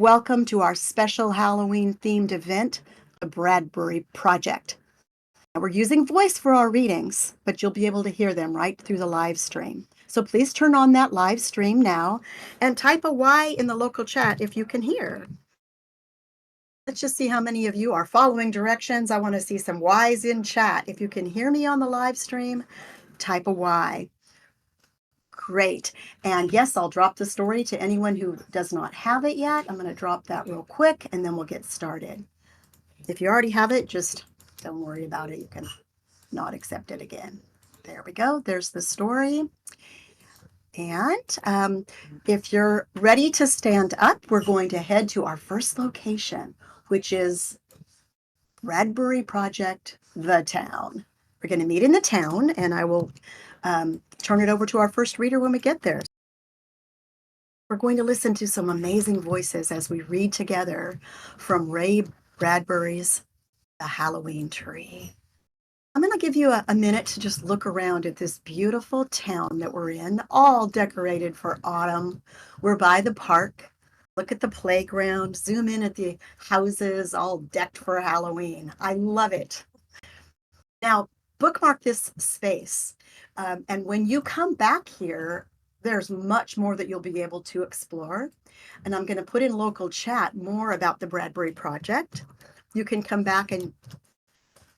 Welcome to our special Halloween themed event, the Bradbury Project. Now, we're using voice for our readings, but you'll be able to hear them right through the live stream. So please turn on that live stream now and type a Y in the local chat if you can hear. Let's just see how many of you are following directions. I want to see some Ys in chat. If you can hear me on the live stream, type a Y. Great. And yes, I'll drop the story to anyone who does not have it yet. I'm going to drop that real quick and then we'll get started. If you already have it, just don't worry about it. You can not accept it again. There we go. There's the story. And if you're ready to stand up, we're going to head to our first location, which is Bradbury Project, the town. We're going to meet in the town, and I will turn it over to our first reader when we get there. We're going to listen to some amazing voices as we read together from Ray Bradbury's The Halloween Tree. I'm going to give you a minute to just look around at this beautiful town that we're in, all decorated for autumn. We're by the park. Look at the playground, zoom in at the houses all decked for Halloween. I love it. Now, bookmark this space. And when you come back here, there's much more that you'll be able to explore. And I'm going to put in local chat more about the Bradbury Project. You can come back and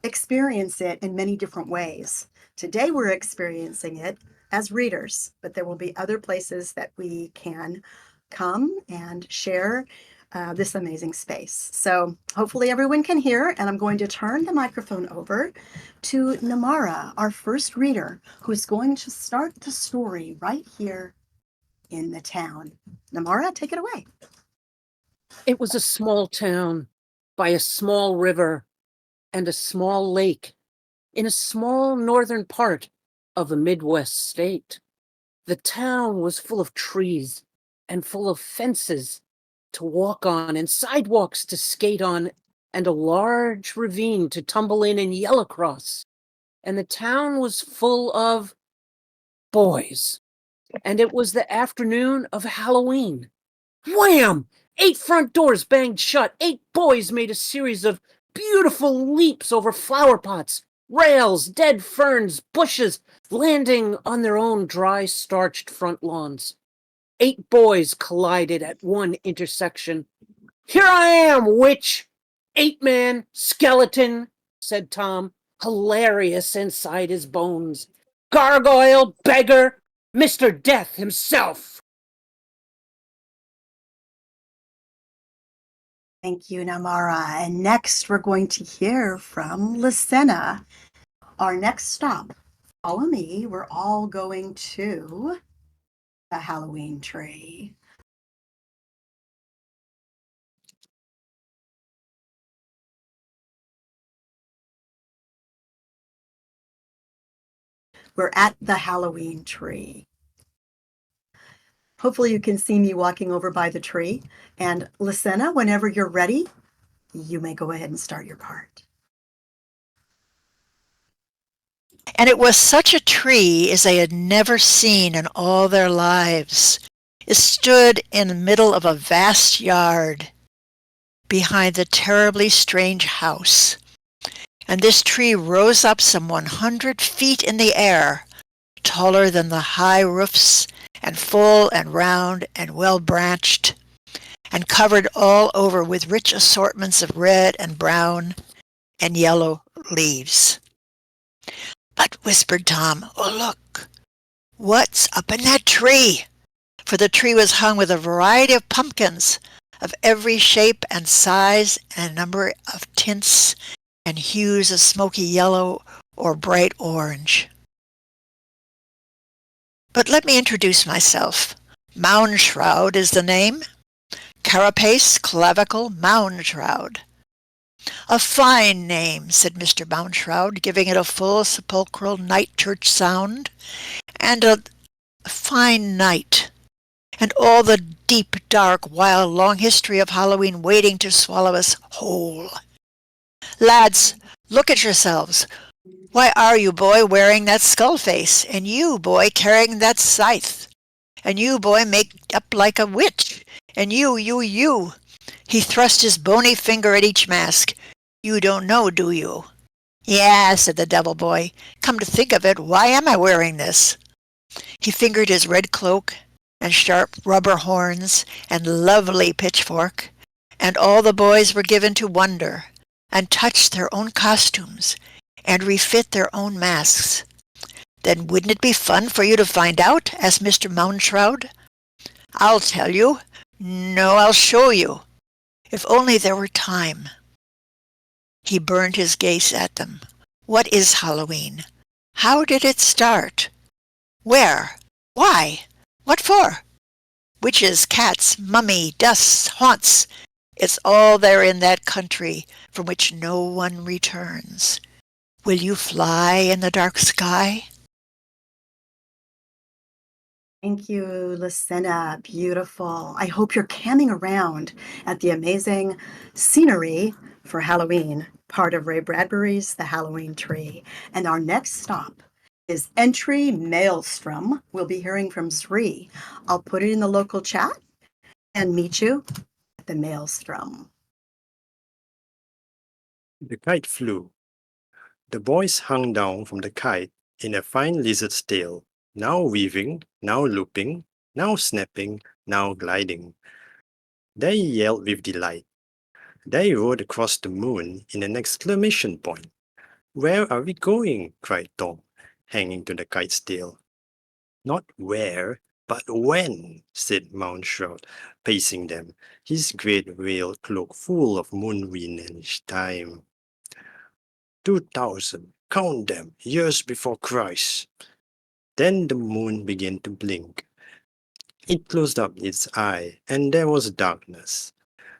experience it in many different ways. Today, we're experiencing it as readers, but there will be other places that we can come and share this amazing space. So hopefully everyone can hear, and I'm going to turn the microphone over to Namara, our first reader, who's going to start the story right here in the town. Namara, take it away. It was a small town by a small river and a small lake in a small northern part of a Midwest state. The town was full of trees and full of fences to walk on and sidewalks to skate on and a large ravine to tumble in and yell across. And the town was full of boys. And it was the afternoon of Halloween. Wham! 8 front doors banged shut. 8 boys made a series of beautiful leaps over flower pots, rails, dead ferns, bushes, landing on their own dry, starched front lawns. 8 boys collided at one intersection. "Here I am, witch! 8-man skeleton," said Tom, hilarious inside his bones. "Gargoyle, beggar, Mr. Death himself." Thank you, Namara. And next, we're going to hear from Lucena. Our next stop, follow me, we're all going to the Halloween tree. We're at the Halloween tree. Hopefully you can see me walking over by the tree. And Lucena, whenever you're ready, you may go ahead and start your part. And it was such a tree as they had never seen in all their lives. It stood in the middle of a vast yard behind the terribly strange house. And this tree rose up some 100 feet in the air, taller than the high roofs, and full and round and well-branched, and covered all over with rich assortments of red and brown and yellow leaves. "But," whispered Tom, "oh, look, what's up in that tree?" For the tree was hung with a variety of pumpkins of every shape and size and a number of tints and hues of smoky yellow or bright orange. But let me introduce myself. Mound Shroud is the name. Carapace, clavicle, Mound Shroud. "A fine name," said Mr. Mound Shroud, giving it a full sepulchral night church sound, "and a fine night, and all the deep, dark, wild, long history of Halloween waiting to swallow us whole. Lads, look at yourselves. Why are you, boy, wearing that skull face? And you, boy, carrying that scythe? And you, boy, make up like a witch? And you, He thrust his bony finger at each mask. You don't know, do you? Yeah, said the devil boy. Come to think of it, why am I wearing this? He fingered his red cloak, and sharp rubber horns, and lovely pitchfork, and all the boys were given to wonder, and touch their own costumes, and refit their own masks. Then wouldn't it be fun for you to find out? Asked Mr. Mounshroud. I'll tell you. No, I'll show you. If only there were time. He burned his gaze at them. What is Halloween? How did it start? Where? Why? What for? Witches, cats, mummy, dusts, haunts. It's all there in that country from which no one returns. Will you fly in the dark sky? Thank you, Lucinda. Beautiful. I hope you're camming around at the amazing scenery for Halloween, part of Ray Bradbury's The Halloween Tree. And our next stop is Entry Maelstrom. We'll be hearing from Sri. I'll put it in the local chat and meet you at the Maelstrom. The kite flew. The boys hung down from the kite in a fine lizard's tail, now weaving, now looping, now snapping, now gliding. They yelled with delight. They rode across the moon in an exclamation point. Where are we going? Cried Tom, hanging to the kite's tail. Not where, but when, said Mounshroud, pacing them, his great veil cloak full of moonwind and time. 2,000, count them, years before Christ. Then the moon began to blink. It closed up its eye, and there was darkness.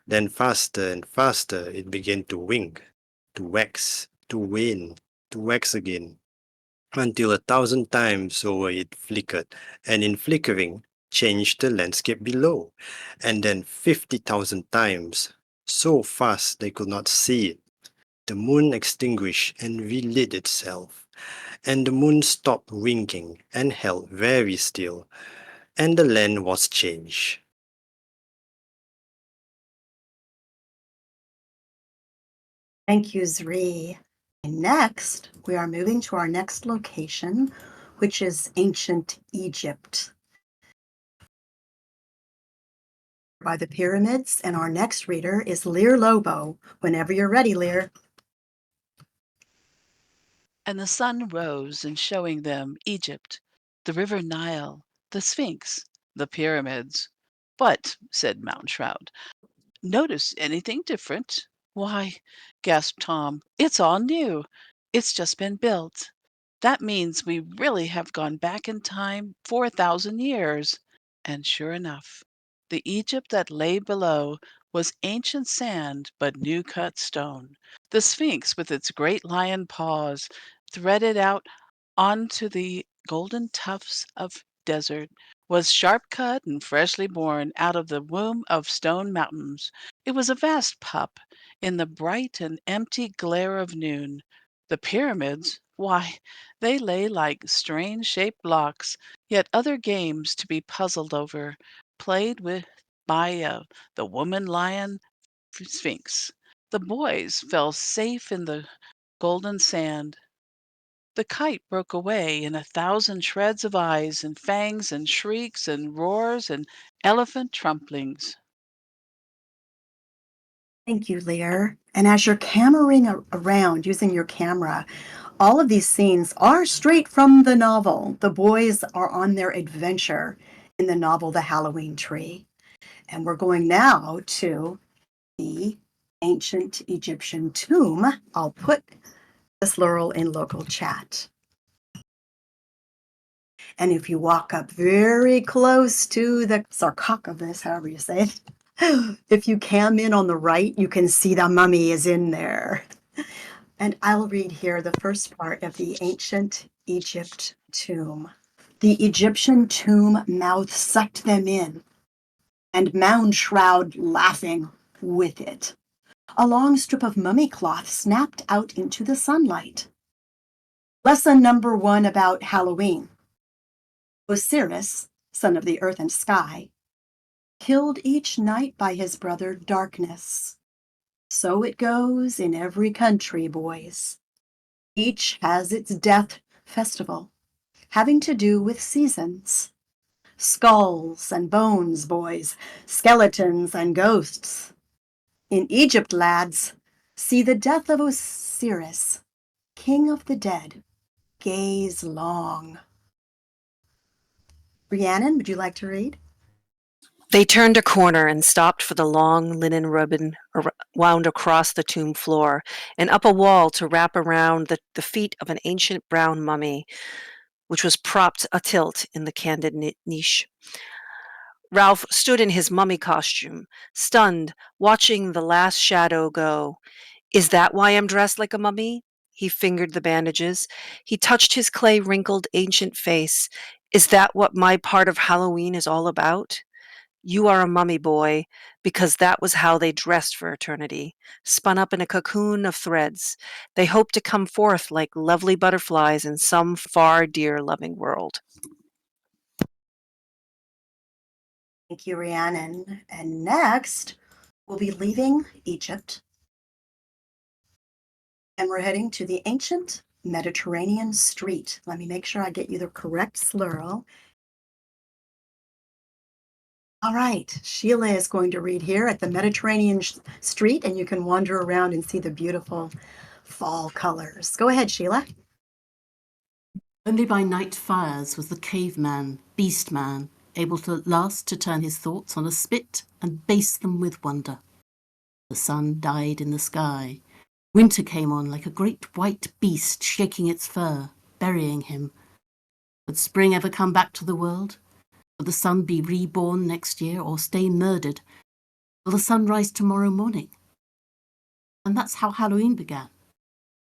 Then faster and faster it began to wink, to wax, to wane, to wax again, until 1,000 times over it flickered, and in flickering changed the landscape below, and then 50,000 times, so fast they could not see it. The moon extinguished and relit itself, and the moon stopped winking and held very still, and the land was changed. Thank you, Zri. And next, we are moving to our next location, which is ancient Egypt. By the pyramids, and our next reader is Lear Lobo. Whenever you're ready, Lear. And the sun rose in showing them Egypt, the river Nile, the Sphinx, the pyramids. But, said Mounshroud, notice anything different? Why, gasped Tom, it's all new. It's just been built. That means we really have gone back in time 4,000 years. And sure enough, the Egypt that lay below was ancient sand but new cut stone. The Sphinx, with its great lion paws, threaded out onto the golden tufts of desert, was sharp cut and freshly born out of the womb of stone mountains. It was a vast pup in the bright and empty glare of noon. The pyramids, why, they lay like strange shaped blocks, yet other games to be puzzled over, played with by the woman lion Sphinx. The boys fell safe in the golden sand. The kite broke away in 1,000 shreds of eyes and fangs and shrieks and roars and elephant trumplings. Thank you, Lear. And as you're cameraing around using your camera, all of these scenes are straight from the novel. The boys are on their adventure in the novel The Halloween Tree. And we're going now to the ancient Egyptian tomb. I'll put this Laurel in local chat. And if you walk up very close to the sarcophagus, however you say it, if you cam in on the right, you can see the mummy is in there. And I'll read here the first part of the ancient Egypt tomb. The Egyptian tomb mouth sucked them in, and Mounshroud laughing with it. A long strip of mummy cloth snapped out into the sunlight. Lesson number 1 about Halloween. Osiris, son of the earth and sky, killed each night by his brother Darkness. So it goes in every country, boys. Each has its death festival, having to do with seasons. Skulls and bones, boys, skeletons and ghosts. In Egypt, lads, see the death of Osiris, king of the dead. Gaze long. Rhiannon, would you like to read? They turned a corner and stopped for the long linen ribbon wound across the tomb floor and up a wall to wrap around the feet of an ancient brown mummy, which was propped atilt in the candid niche. Ralph stood in his mummy costume, stunned, watching the last shadow go. Is that why I'm dressed like a mummy? He fingered the bandages. He touched his clay-wrinkled ancient face. Is that what my part of Halloween is all about? You are a mummy boy, because that was how they dressed for eternity, spun up in a cocoon of threads. They hope to come forth like lovely butterflies in some far dear loving world. Thank you, Rhiannon. And next, we'll be leaving Egypt. And we're heading to the ancient Mediterranean street. Let me make sure I get you the correct slur. All right, Sheila is going to read here at the Mediterranean street, and you can wander around and see the beautiful fall colors. Go ahead, Sheila. Only by night fires was the caveman, beast man, able to last to turn his thoughts on a spit and base them with wonder. The sun died in the sky. Winter came on like a great white beast shaking its fur, burying him. Would spring ever come back to the world? Will the sun be reborn next year or stay murdered? Will the sun rise tomorrow morning? And that's how Halloween began.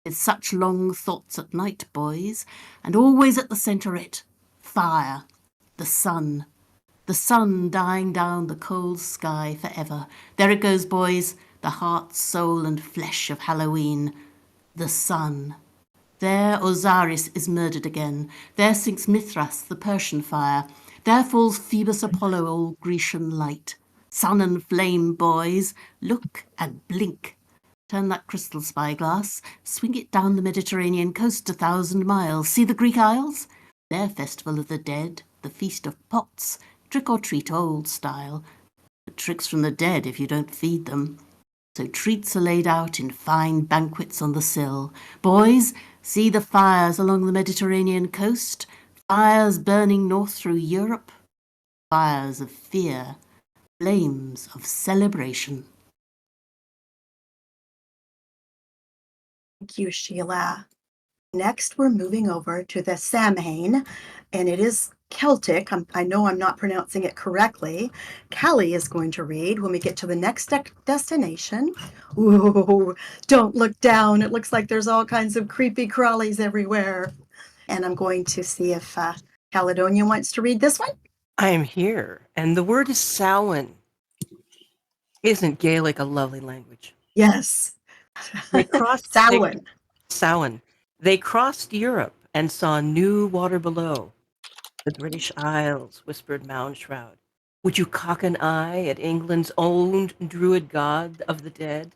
With such long thoughts at night, boys, and always at the centre it, fire, the sun dying down the cold sky forever. There it goes, boys, the heart, soul and flesh of Halloween, the sun. There Osiris is murdered again. There sinks Mithras, the Persian fire. There falls Phoebus Apollo, old Grecian light. Sun and flame, boys, look and blink. Turn that crystal spyglass, swing it down the Mediterranean coast 1,000 miles. See the Greek Isles? Their festival of the dead, the feast of pots, trick or treat old style. But tricks from the dead if you don't feed them. So treats are laid out in fine banquets on the sill. Boys, see the fires along the Mediterranean coast, fires burning north through Europe, fires of fear, flames of celebration. Thank you, Sheila. Next, we're moving over to the Samhain, and it is Celtic. I know I'm not pronouncing it correctly. Callie is going to read when we get to the next destination. Ooh, don't look down. It looks like there's all kinds of creepy crawlies everywhere. And I'm going to see if Caledonia wants to read this one. I'm here, and the word is Samhain. Isn't Gaelic a lovely language? Yes. They crossed Samhain. Samhain. They crossed Europe and saw new water below. The British Isles, whispered Moundshroud. Would you cock an eye at England's own druid god of the dead?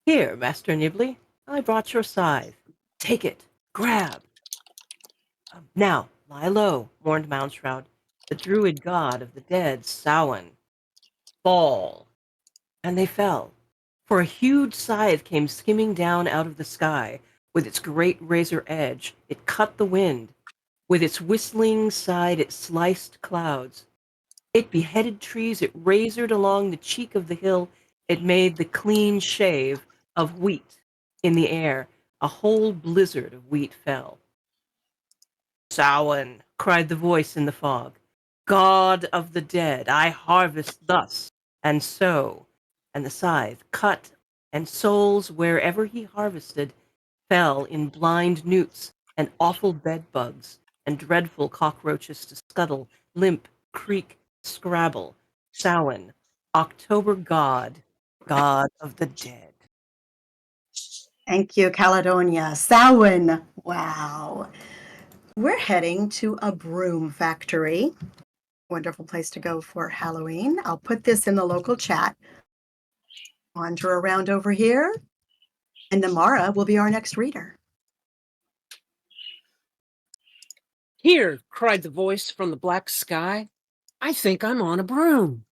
Here, Master Nibley, I brought your scythe. Take it, grab. Now, lie low, warned Moundshroud. The druid god of the dead, Samhain. Fall. And they fell. For a huge scythe came skimming down out of the sky. With its great razor edge, it cut the wind. With its whistling side, it sliced clouds. It beheaded trees. It razored along the cheek of the hill. It made the clean shave of wheat in the air. A whole blizzard of wheat fell. Samhain, cried the voice in the fog. God of the dead, I harvest thus and so. And the scythe cut, and souls wherever he harvested fell in blind newts and awful bedbugs and dreadful cockroaches to scuttle, limp, creak, scrabble. Samhain, October god, god of the dead. Thank you, Caledonia. Samhain. Wow. We're heading to a broom factory. Wonderful place to go for Halloween. I'll put this in the local chat. Wander around over here, and Namara will be our next reader. Here, cried the voice from the black sky. I think I'm on a broom.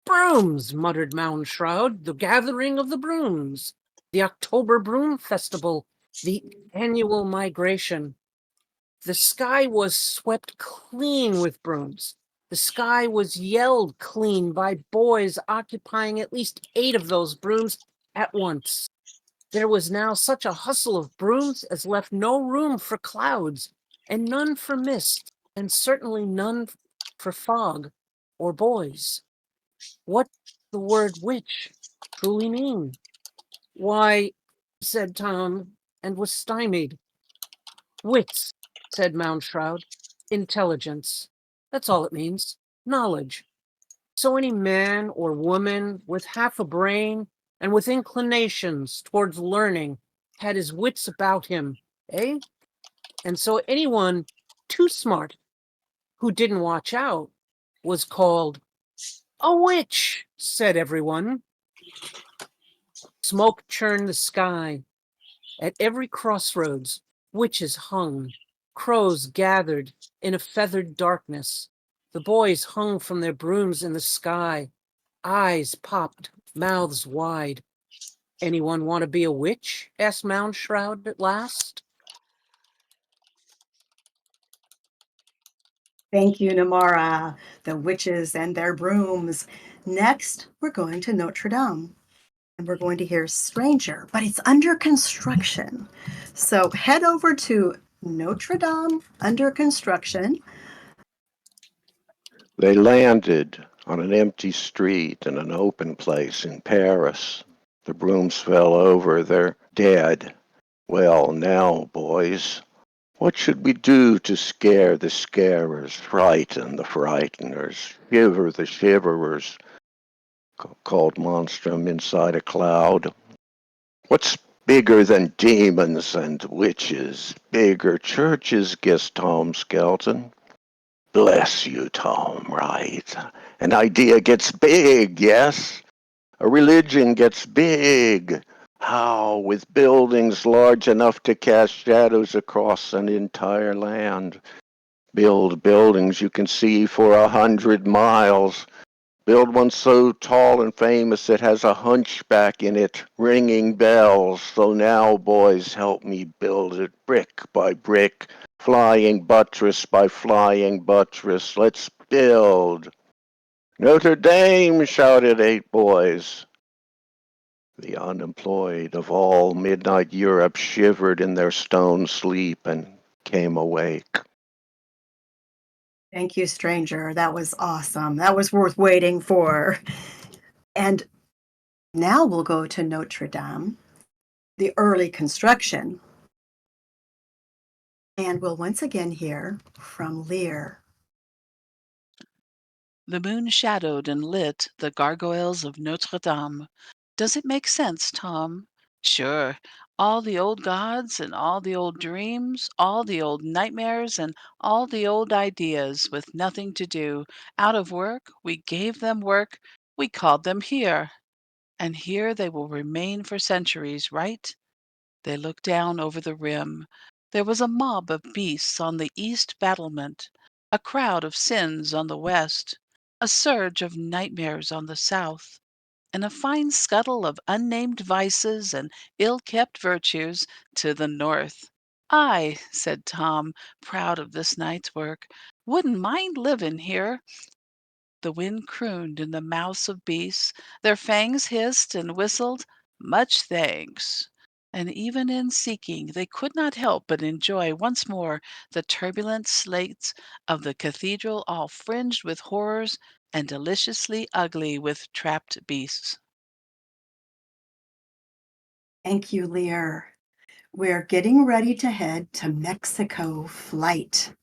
Brooms, muttered Mound Shroud, the gathering of the brooms, the October Broom Festival, the annual migration. The sky was swept clean with brooms. The sky was yelled clean by boys occupying at least 8 of those brooms at once. There was now such a hustle of brooms as left no room for clouds, and none for mist, and certainly none for fog or boys. What the word witch truly mean? Why, said Tom, and was stymied. Wits, said Mound Shroud. Intelligence. That's all it means. Knowledge. So any man or woman with half a brain and with inclinations towards learning had his wits about him, eh? And so anyone too smart who didn't watch out was called a witch, said everyone. Smoke churned the sky. At every crossroads, witches hung. Crows gathered in a feathered darkness. The boys hung from their brooms in the sky. Eyes popped, mouths wide. Anyone want to be a witch? Asked Mound Shroud at last. Thank you, Namara. The witches and their brooms. Next, we're going to Notre Dame. And we're going to hear Stranger, but it's under construction. So head over to Notre Dame under construction. They landed on an empty street in an open place in Paris. The brooms fell over. They're dead. Well, now, boys, what should we do to scare the scarers, frighten the frighteners, shiver the shiverers? Called Monstrum inside a cloud. What's bigger than demons and witches? Bigger churches, guessed Tom Skelton. Bless you, Tom, right. An idea gets big, yes? A religion gets big. How? With buildings large enough to cast shadows across an entire land. Build buildings you can see for 100 miles. Build one so tall and famous it has a hunchback in it, ringing bells. So now, boys, help me build it brick by brick, flying buttress by flying buttress. Let's build. Notre Dame, shouted 8 boys. The unemployed of all midnight Europe shivered in their stone sleep and came awake. Thank you, Stranger. That was awesome. That was worth waiting for. And now we'll go to Notre Dame, the early construction. And we'll once again hear from Lear. The moon shadowed and lit the gargoyles of Notre Dame. Does it make sense, Tom? Sure. All the old gods and all the old dreams, all the old nightmares and all the old ideas with nothing to do. Out of work, we gave them work. We called them here. And here they will remain for centuries, right? They looked down over the rim. There was a mob of beasts on the east battlement, a crowd of sins on the west, a surge of nightmares on the south, and a fine scuttle of unnamed vices and ill-kept virtues to the north. "I," said Tom, proud of this night's work, "wouldn't mind livin' here." The wind crooned in the mouths of beasts, their fangs hissed and whistled, "Much thanks." And even in seeking, they could not help but enjoy once more the turbulent slates of the cathedral all fringed with horrors and deliciously ugly with trapped beasts. Thank you, Lear. We're getting ready to head to Mexico Flight.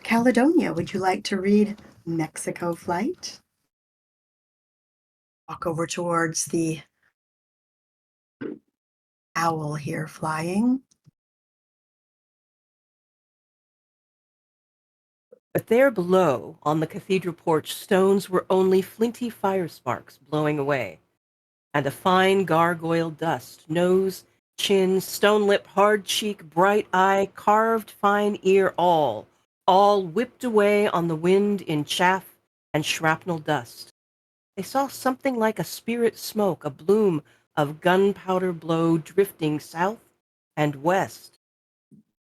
Caledonia, would you like to read Mexico Flight? Walk over towards the owl here flying. But there below, on the cathedral porch, stones were only flinty fire sparks blowing away, and a fine gargoyle dust, nose, chin, stone lip, hard cheek, bright eye, carved fine ear, all whipped away on the wind in chaff and shrapnel dust. They saw something like a spirit smoke, a bloom of gunpowder blow drifting south and west.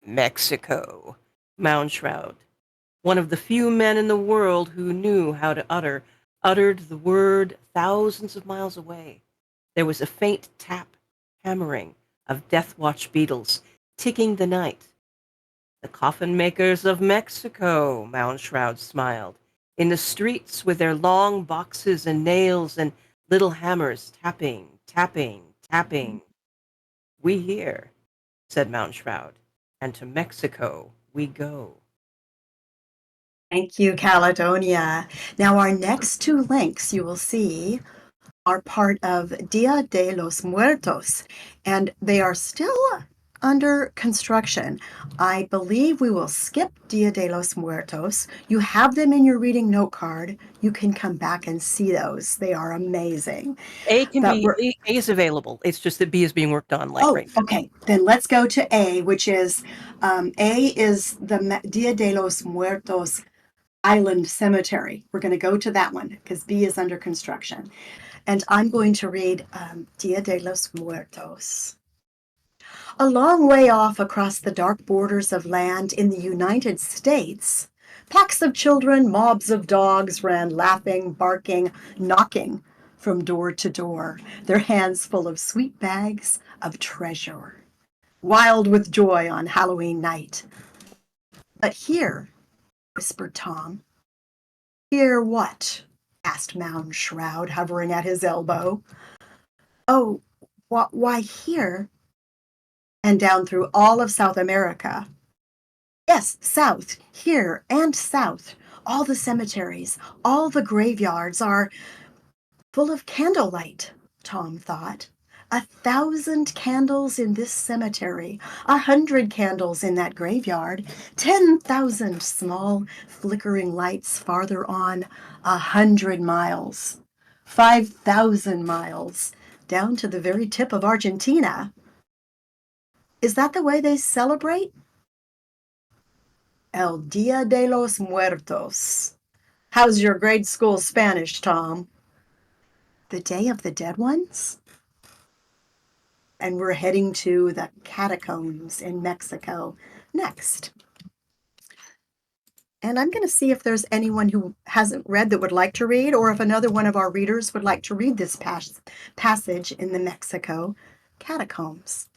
Mexico, Moundshroud, one of the few men in the world who knew how to uttered the word thousands of miles away. There was a faint tap, hammering of death watch beetles, ticking the night. The coffin makers of Mexico, Moundshroud smiled, in the streets with their long boxes and nails and little hammers tapping, tapping, tapping. We hear, said Moundshroud, and to Mexico we go. Thank you, Caledonia. Now, our next two links you will see are part of Dia de los Muertos, and they are still under construction. I believe we will skip Dia de los Muertos. You have them in your reading note card. You can come back and see those. They are amazing. A But is available. It's just that B is being worked on right now. okay. Then let's go to A, which is A is the Dia de los Muertos Island Cemetery. We're going to go to that one because B is under construction. And I'm going to read Dia de los Muertos. A long way off across the dark borders of land in the United States, packs of children, mobs of dogs ran laughing, barking, knocking from door to door, their hands full of sweet bags of treasure, wild with joy on Halloween night. But here, whispered Tom. Here what? Asked Moundshroud, hovering at his elbow. Oh, why here? And down through all of South America. Yes, south, here and south. All the cemeteries, all the graveyards are full of candlelight, Tom thought. 1,000 candles in this cemetery, 100 candles in that graveyard, 10,000 small flickering lights farther on, 100 miles, 5,000 miles, down to the very tip of Argentina. Is that the way they celebrate? El Dia de los Muertos. How's your grade school Spanish, Tom? The Day of the Dead Ones? And we're heading to the catacombs in Mexico next. And I'm going to see if there's anyone who hasn't read that would like to read, or if another one of our readers would like to read this passage in the Mexico catacombs.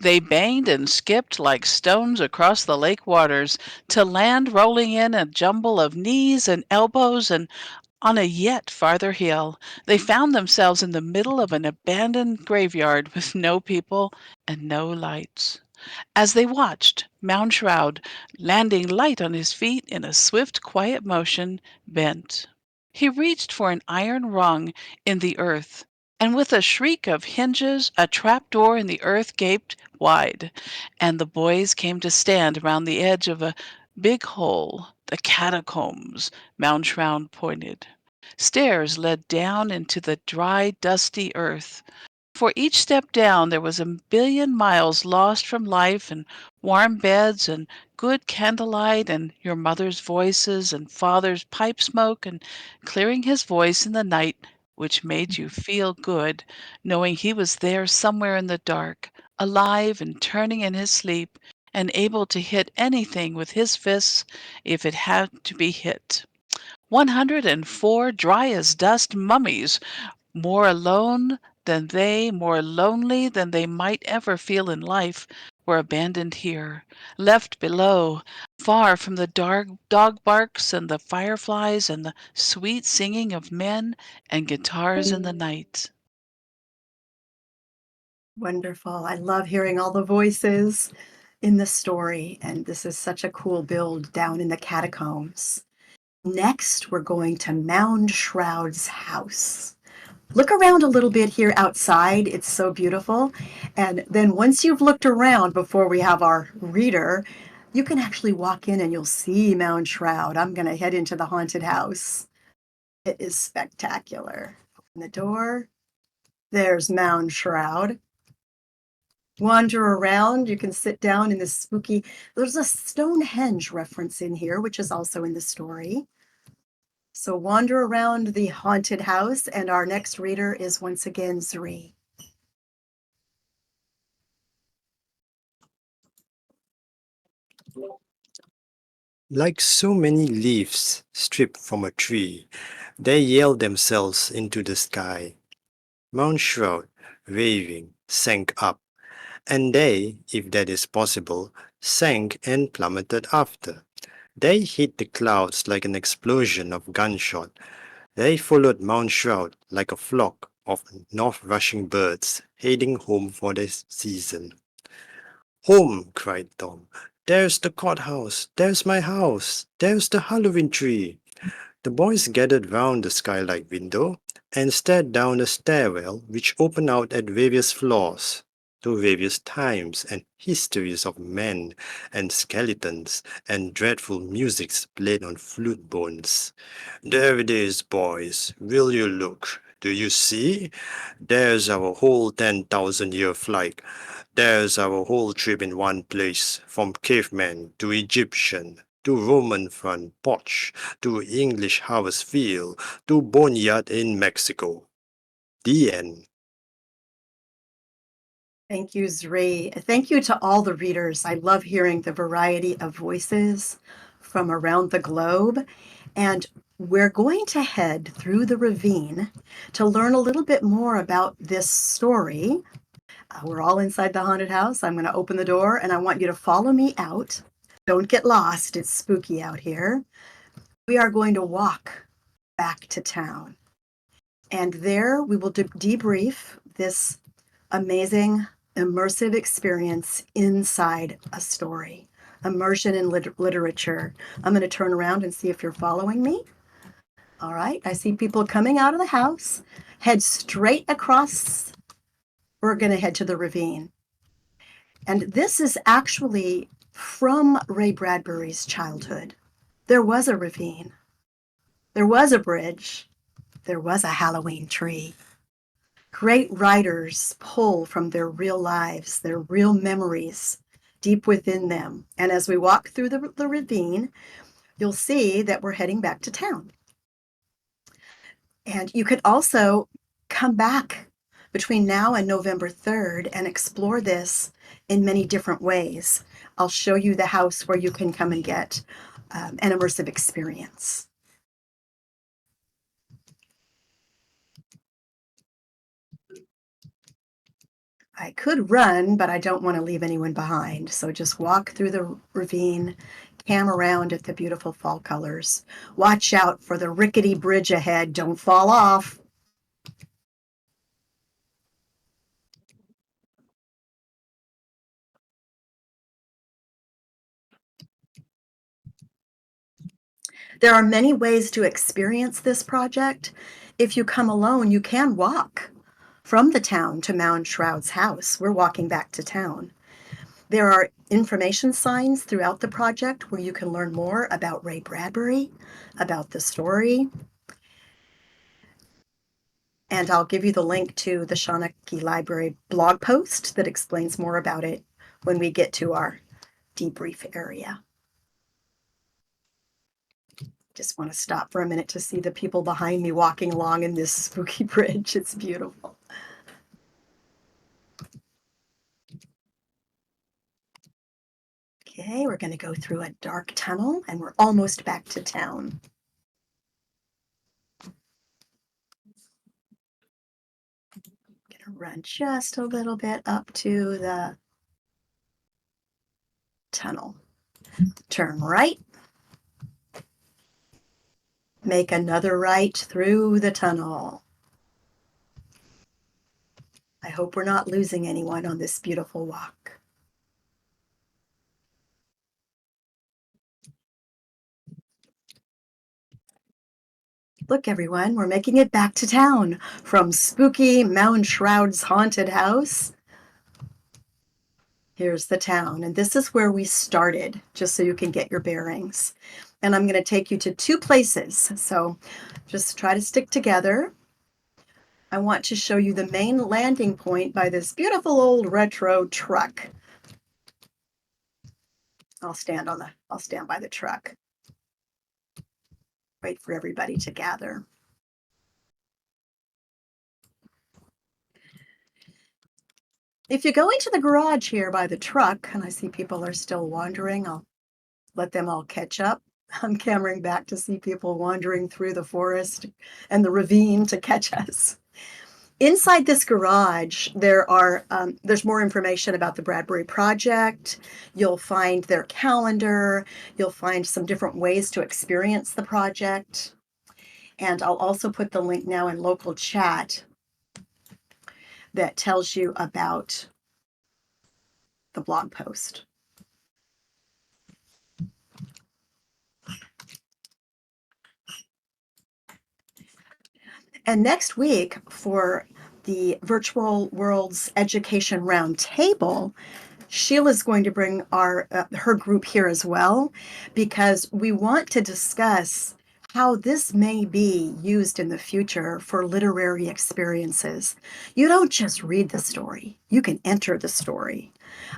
They banged and skipped like stones across the lake waters, to land rolling in a jumble of knees and elbows, and on a yet farther hill, they found themselves in the middle of an abandoned graveyard with no people and no lights. As they watched, Moundshroud, landing light on his feet in a swift, quiet motion, bent. He reached for an iron rung in the earth, and with a shriek of hinges, a trap-door in the earth gaped wide, and the boys came to stand around the edge of a big hole. The catacombs, Moundshroud pointed. Stairs led down into the dry, dusty earth. For each step down there was a billion miles lost from life, and warm beds and good candlelight, and your mother's voices and father's pipe smoke, and clearing his voice in the night, which made you feel good, knowing he was there somewhere in the dark, alive and turning in his sleep, and able to hit anything with his fists if it had to be hit. 104 dry as dust mummies, more alone than they, more lonely than they might ever feel in life, were abandoned here, left below, far from the dark dog barks and the fireflies and the sweet singing of men and guitars in the night. Wonderful. I love hearing all the voices in the story, and this is such a cool build down in the catacombs. Next, we're going to Moundshroud's house. Look around a little bit here outside. It's so beautiful. And then once you've looked around before we have our reader, You can actually walk in and you'll see Mound Shroud. I'm going to head into the haunted house. It is spectacular. Open the door. There's Mound Shroud. Wander around. You can sit down in this spooky. There's a Stonehenge reference in here, which is also in the story. So wander around the haunted house, and our next reader is once again Zri. Like so many leaves stripped from a tree, they yelled themselves into the sky. Mount Shroud, waving, sank up, and they, if that is possible, sank and plummeted after. They hit the clouds like an explosion of gunshot. They followed Mount Shroud like a flock of north-rushing birds heading home for the season. Home, cried Tom. There's the courthouse. There's my house. There's the Halloween tree. The boys gathered round the skylight window and stared down the stairwell which opened out at various floors, to various times and histories of men and skeletons and dreadful musics played on flute bones. There it is, boys. Will you look? Do you see? There's our whole 10,000-year flight. There's our whole trip in one place, from caveman to Egyptian, to Roman front porch, to English harvest field, to boneyard in Mexico. The end. Thank you, Zri. Thank you to all the readers. I love hearing the variety of voices from around the globe. And we're going to head through the ravine to learn a little bit more about this story. We're all inside the haunted house. I'm going to open the door and I want you to follow me out. Don't get lost. It's spooky out here. We are going to walk back to town. And there we will debrief this amazing immersive experience inside a story. Immersion in literature. I'm going to turn around and see if you're following me. All right, I see people coming out of the house. Head straight across. We're going to head to the ravine. And this is actually from Ray Bradbury's childhood. There was a ravine. There was a bridge. There was a Halloween tree. Great writers pull from their real lives, their real memories deep within them. And as we walk through the ravine, you'll see that we're heading back to town. And you could also come back between now and November 3rd and explore this in many different ways. I'll show you the house where you can come and get an immersive experience. I could run, but I don't want to leave anyone behind. So just walk through the ravine, cam around at the beautiful fall colors. Watch out for the rickety bridge ahead. Don't fall off. There are many ways to experience this project. If you come alone, you can walk from the town to Mound Shroud's house. We're walking back to town. There are information signs throughout the project where you can learn more about Ray Bradbury, about the story. And I'll give you the link to the Seanchai Library blog post that explains more about it when we get to our debrief area. Just want to stop for a minute to see the people behind me walking along in this spooky bridge. It's beautiful. Okay, we're going to go through a dark tunnel and we're almost back to town. I'm going to run just a little bit up to the tunnel. Turn right. Make another right through the tunnel. I hope we're not losing anyone on this beautiful walk. Look, everyone, we're making it back to town from spooky Mound Shroud's haunted house. Here's the town, and this is where we started, just so you can get your bearings. And I'm going to take you to two places, so just try to stick together. I want to show you the main landing point by this beautiful old retro truck. I'll stand by the truck. Wait for everybody to gather. If you go into the garage here by the truck, and I see people are still wandering, I'll let them all catch up. I'm cameraing back to see people wandering through the forest and the ravine to catch us. Inside this garage, there's more information about the Bradbury Project. You'll find their calendar. You'll find some different ways to experience the project. And I'll also put the link now in local chat that tells you about the blog post. And next week for the Virtual Worlds Education Roundtable, Sheila's going to bring her group here as well, because we want to discuss how this may be used in the future for literary experiences. You don't just read the story, you can enter the story.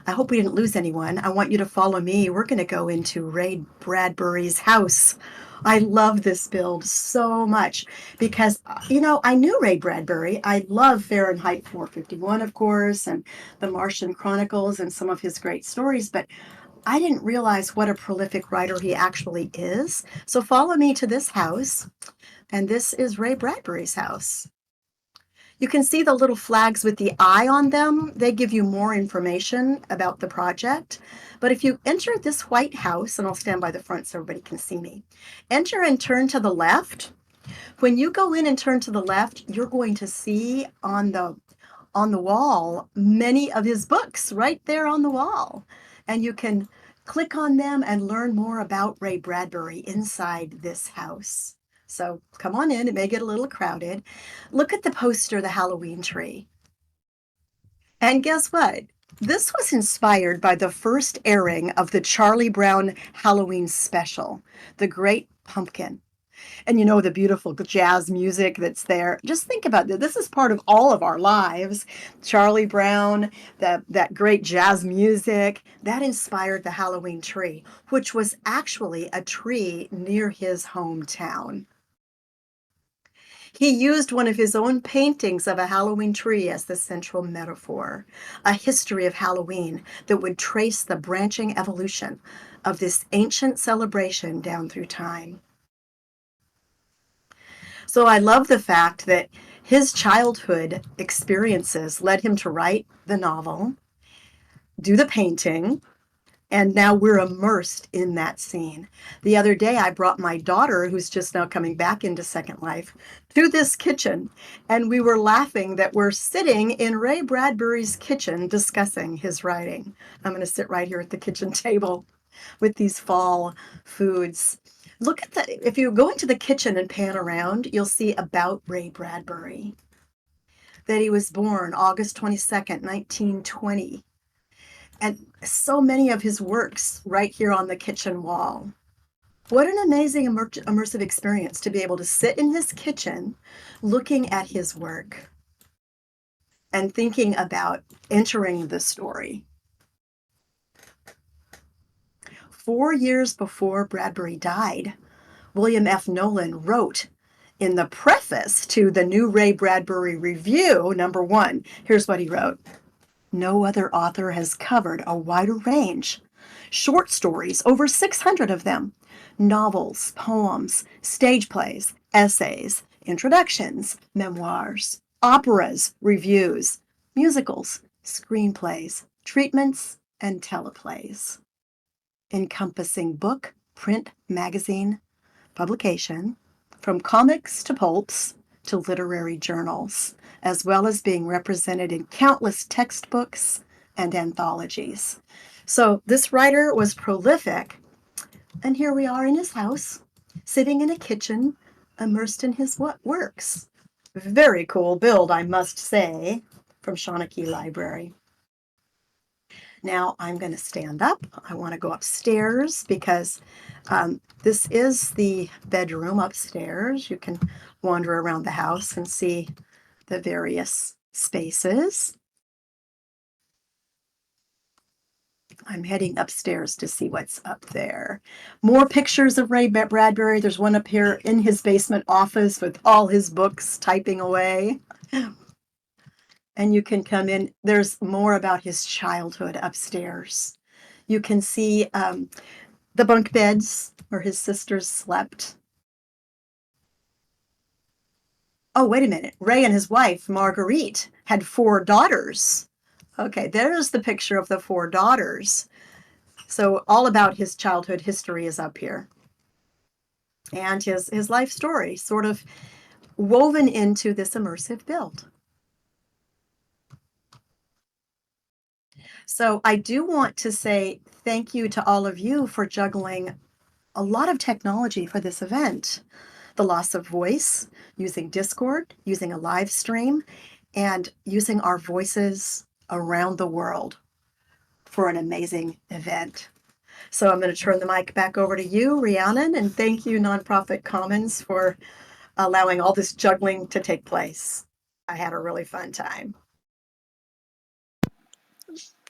I hope we didn't lose anyone. I want you to follow me. We're going to go into Ray Bradbury's house. I love this build so much because, I knew Ray Bradbury. I love Fahrenheit 451, of course, and the Martian Chronicles and some of his great stories, but I didn't realize what a prolific writer he actually is. So follow me to this house, and this is Ray Bradbury's house. You can see the little flags with the eye on them. They give you more information about the project. But if you enter this white house, and I'll stand by the front so everybody can see me, enter and turn to the left. When you go in and turn to the left, you're going to see on the wall many of his books right there on the wall. And you can click on them and learn more about Ray Bradbury inside this house. So come on in. It may get a little crowded. Look at the poster, the Halloween tree. And guess what? This was inspired by the first airing of the Charlie Brown Halloween special, The Great Pumpkin. And the beautiful jazz music that's there. Just think about this. This is part of all of our lives. Charlie Brown, that great jazz music, that inspired the Halloween tree, which was actually a tree near his hometown. He used one of his own paintings of a Halloween tree as the central metaphor, a history of Halloween that would trace the branching evolution of this ancient celebration down through time. So I love the fact that his childhood experiences led him to write the novel, do the painting, and now we're immersed in that scene. The other day, I brought my daughter, who's just now coming back into Second Life, to this kitchen, and we were laughing that we're sitting in Ray Bradbury's kitchen discussing his writing. I'm going to sit right here at the kitchen table with these fall foods. Look at if you go into the kitchen and pan around, you'll see about Ray Bradbury, that he was born August 22nd, 1920. And so many of his works right here on the kitchen wall. What an amazing immersive experience to be able to sit in his kitchen looking at his work and thinking about entering the story. 4 years before Bradbury died, William F. Nolan wrote in the preface to the new Ray Bradbury Review, #1, here's what he wrote. No other author has covered a wider range. Short stories, over 600 of them, novels, poems, stage plays, essays, introductions, memoirs, operas, reviews, musicals, screenplays, treatments, and teleplays, encompassing book, print, magazine, publication, from comics to pulps to literary journals, as well as being represented in countless textbooks and anthologies. So this writer was prolific, and here we are in his house, sitting in a kitchen, immersed in his works. Very cool build, I must say, from Seanchai Library. Now I'm going to stand up. I want to go upstairs because this is the bedroom upstairs. You can wander around the house and see the various spaces. I'm heading upstairs to see what's up there. More pictures of Ray Bradbury. There's one up here in his basement office with all his books typing away. And you can come in. There's more about his childhood upstairs. You can see the bunk beds where his sisters slept. Oh, wait a minute. Ray and his wife, Marguerite, had 4 daughters. Okay, there's the picture of the 4 daughters. So all about his childhood history is up here. And his life story sort of woven into this immersive build. So I do want to say thank you to all of you for juggling a lot of technology for this event. The loss of voice, using Discord, using a live stream, and using our voices around the world for an amazing event. So I'm going to turn the mic back over to you, Rhiannon, and thank you, Nonprofit Commons, for allowing all this juggling to take place. I had a really fun time.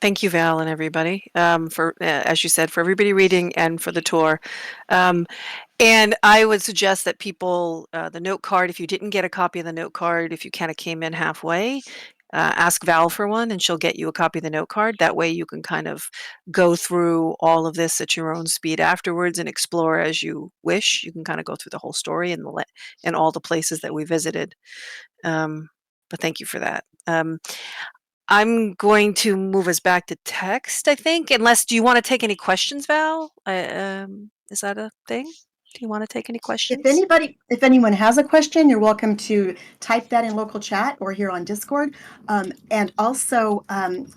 Thank you, Val, and everybody, for, as you said, for everybody reading and for the tour. And I would suggest that people, the note card, if you didn't get a copy of the note card, if you kind of came in halfway, ask Val for one and she'll get you a copy of the note card. That way you can kind of go through all of this at your own speed afterwards and explore as you wish. You can kind of go through the whole story and all the places that we visited. But thank you for that. I'm going to move us back to text, I think, unless, do you want to take any questions, Val? Is that a thing? Do you want to take any questions? If anyone has a question, you're welcome to type that in local chat or here on Discord. And also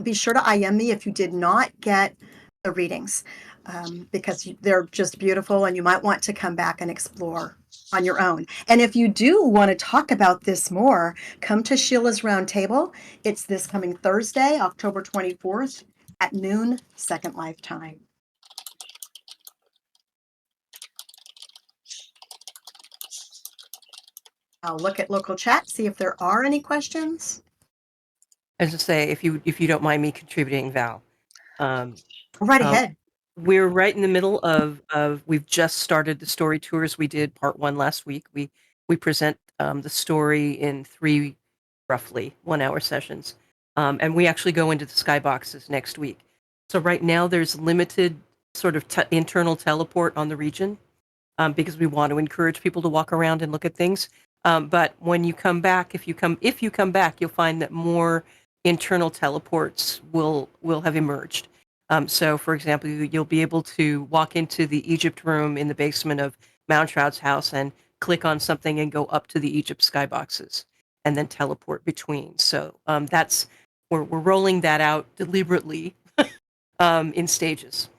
be sure to IM me if you did not get the readings, because they're just beautiful and you might want to come back and explore on your own. And if you do want to talk about this more, come to Sheila's Roundtable. It's this coming Thursday, October 24th at noon, Second Life time. I'll look at local chat, see if there are any questions. As I say, if you don't mind me contributing, Val. Right ahead. We're right in the middle of we've just started the story tours. We did part 1 last week. We present the story in 3 roughly 1-hour sessions. And we actually go into the skyboxes next week. So right now there's limited sort of internal teleport on the region because we want to encourage people to walk around and look at things. But when you come back, if you come back, you'll find that more internal teleports will have emerged. So, for example, you'll be able to walk into the Egypt room in the basement of Mountshroud's house and click on something and go up to the Egypt skyboxes and then teleport between. So we're rolling that out deliberately in stages.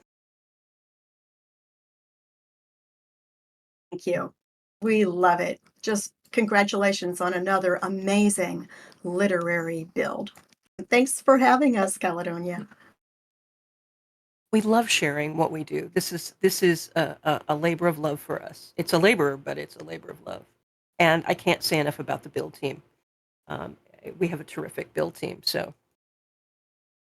Thank you. We love it. Just congratulations on another amazing literary build. Thanks for having us, Caledonia. We love sharing what we do. This is a labor of love for us. It's a labor, but it's a labor of love. And I can't say enough about the build team. We have a terrific build team. So